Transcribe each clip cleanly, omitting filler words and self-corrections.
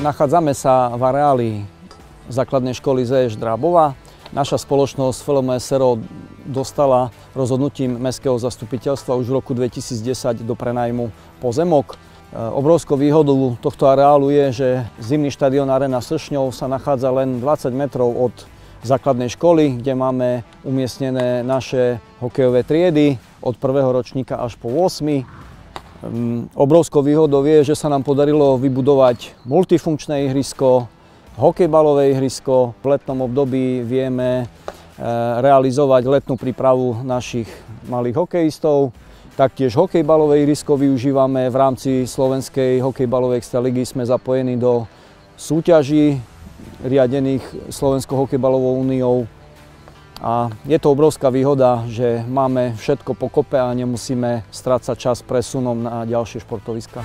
Nachádzame sa v areáli základnej školy ZŠ Drábova. Naša spoločnosť FLM SRO dostala rozhodnutím mestského zastupiteľstva už v roku 2010 do prenajmu pozemok. Obrovskou výhodou tohto areálu je, že zimný štadión Arena Sršňov sa nachádza len 20 metrov od základnej školy, kde máme umiestnené naše hokejové triedy od 1. ročníka až po 8. Obrovskou výhodou je, že sa nám podarilo vybudovať multifunkčné ihrisko, hokejbalové ihrisko. V letnom období vieme realizovať letnú prípravu našich malých hokejistov. Taktiež hokejbalové ihrisko využívame v rámci Slovenskej hokejbalovej extraligy. Sme zapojení do súťaží riadených Slovenskou hokejbalovou úniou. A je to obrovská výhoda, že máme všetko pokope a nemusíme strácať čas presunom na ďalšie športoviská.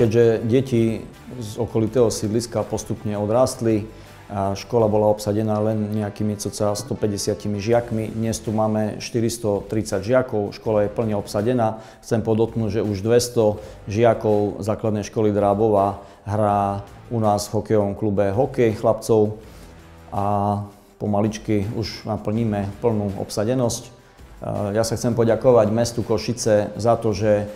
Keďže deti z okolitého sídliska postupne odrástli a škola bola obsadená len nejakými cca 150 žiakmi, dnes tu máme 430 žiakov, škola je plne obsadená. Chcem podotknúť, že už 200 žiakov základnej školy Drábova hrá u nás v hokejovom klube hokej chlapcov a pomaličky už naplníme plnú obsadenosť. Ja sa chcem poďakovať mestu Košice za to, že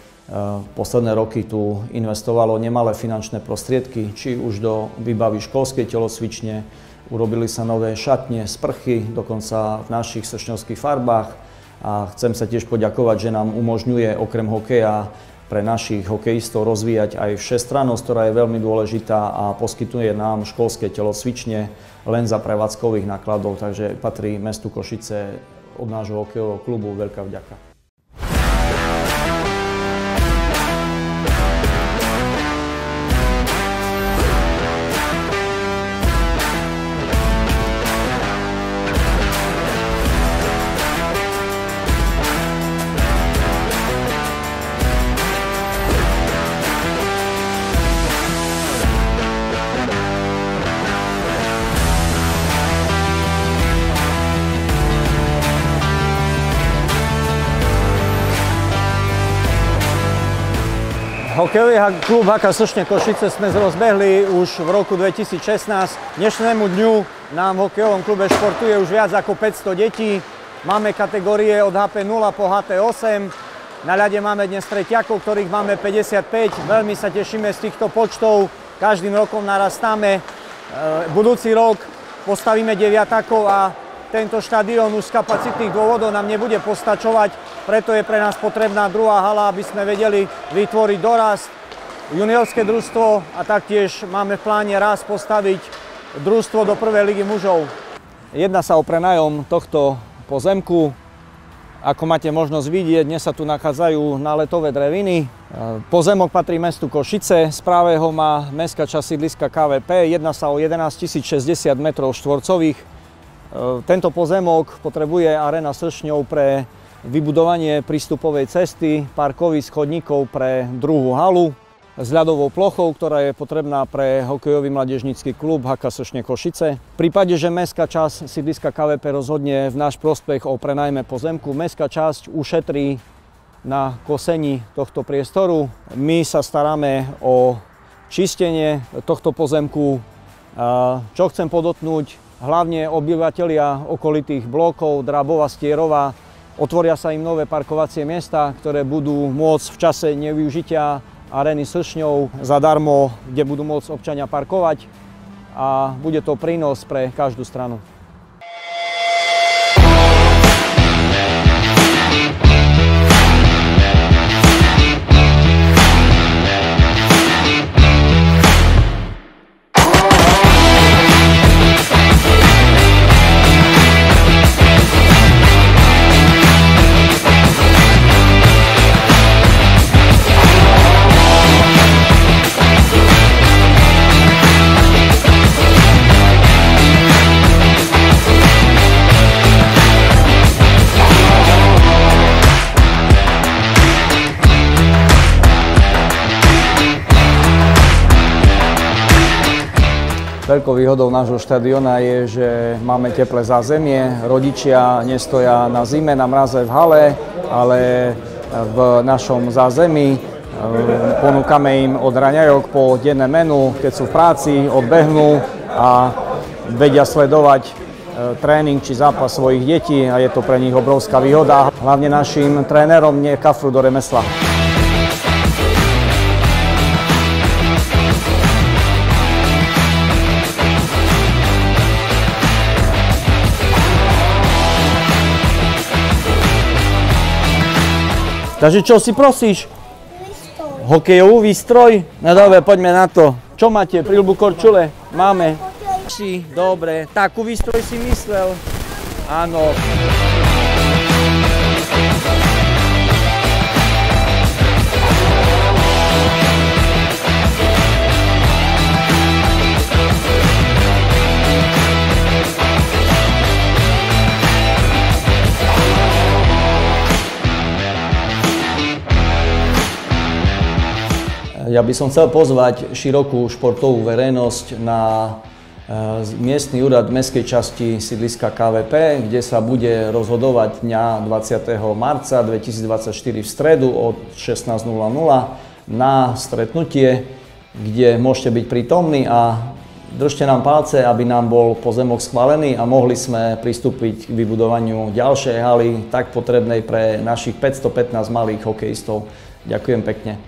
posledné roky tu investovalo nemalé finančné prostriedky, či už do výbavy školskej telocvične, urobili sa nové šatne, sprchy, dokonca v našich sršňovských farbách. A chcem sa tiež poďakovať, že nám umožňuje okrem hokeja pre našich hokejistov rozvíjať aj všestrannosť, ktorá je veľmi dôležitá a poskytuje nám školské telocvične len za prevádzkových nákladov, takže patrí mestu Košice od nášho hokejového klubu veľká vďaka. Hokejový klub HK Sršne Košice sme rozbehli už v roku 2016. Dnešnému dňu nám v hokejovom klube športuje už viac ako 500 detí. Máme kategórie od HP 0 po HT 8. Na ľade máme dnes tretiakov, ktorých máme 55. Veľmi sa tešíme z týchto počtov. Každým rokom narastáme. Budúci rok postavíme deviatakov a tento štadión už z kapacitných dôvodov nám nebude postačovať, preto je pre nás potrebná druhá hala, aby sme vedeli vytvoriť dorast, juniorské družstvo a taktiež máme v pláne raz postaviť družstvo do prvej ligy mužov. Jedná sa o prenájom tohto pozemku. Ako máte možnosť vidieť, dnes sa tu nachádzajú náletové dreviny. Pozemok patrí mestu Košice, z pravého má mestská časť sídliska KVP, jedná sa o 11 060 metrov štvorcových. Tento pozemok potrebuje Arena Sršňov pre vybudovanie prístupovej cesty, parkovísk, chodníkov pre druhú halu s ľadovou plochou, ktorá je potrebná pre hokejový mládežnícky klub HK Sršne Košice. V prípade, že mestská časť sídliska KVP rozhodne v náš prospech o prenajme pozemku, mestská časť ušetrí na kosení tohto priestoru. My sa staráme o čistenie tohto pozemku. Čo chcem podotknúť, hlavne obyvatelia okolitých blokov Drábova, Stierova, otvoria sa im nové parkovacie miesta, ktoré budú môcť v čase nevyužitia Areny Sršňov zadarmo, kde budú môcť občania parkovať a bude to prínos pre každú stranu. Veľkou výhodou nášho štadióna je, že máme teplé zázemie, rodičia nestoja na zime, na mraze v hale, ale v našom zázemí. Ponúkame im od raňajok po denné menu, keď sú v práci, odbehnú a vedia sledovať tréning či zápas svojich detí a je to pre nich obrovská výhoda. Hlavne našim trénerom nie kafru do remesla. Takže čo si prosíš? Výstroj. Hokejovú výstroj? No dobre, poďme na to. Čo máte? Príľbu korčule? Máme. Dobre, takú výstroj si myslel? Áno. Ja by som chcel pozvať širokú športovú verejnosť na miestny úrad mestskej časti sídliska KVP, kde sa bude rozhodovať dňa 20. marca 2024 v stredu od 16:00 na stretnutie, kde môžete byť prítomní a držte nám palce, aby nám bol pozemok schválený a mohli sme pristúpiť k vybudovaniu ďalšej haly, tak potrebnej pre našich 515 malých hokejistov. Ďakujem pekne.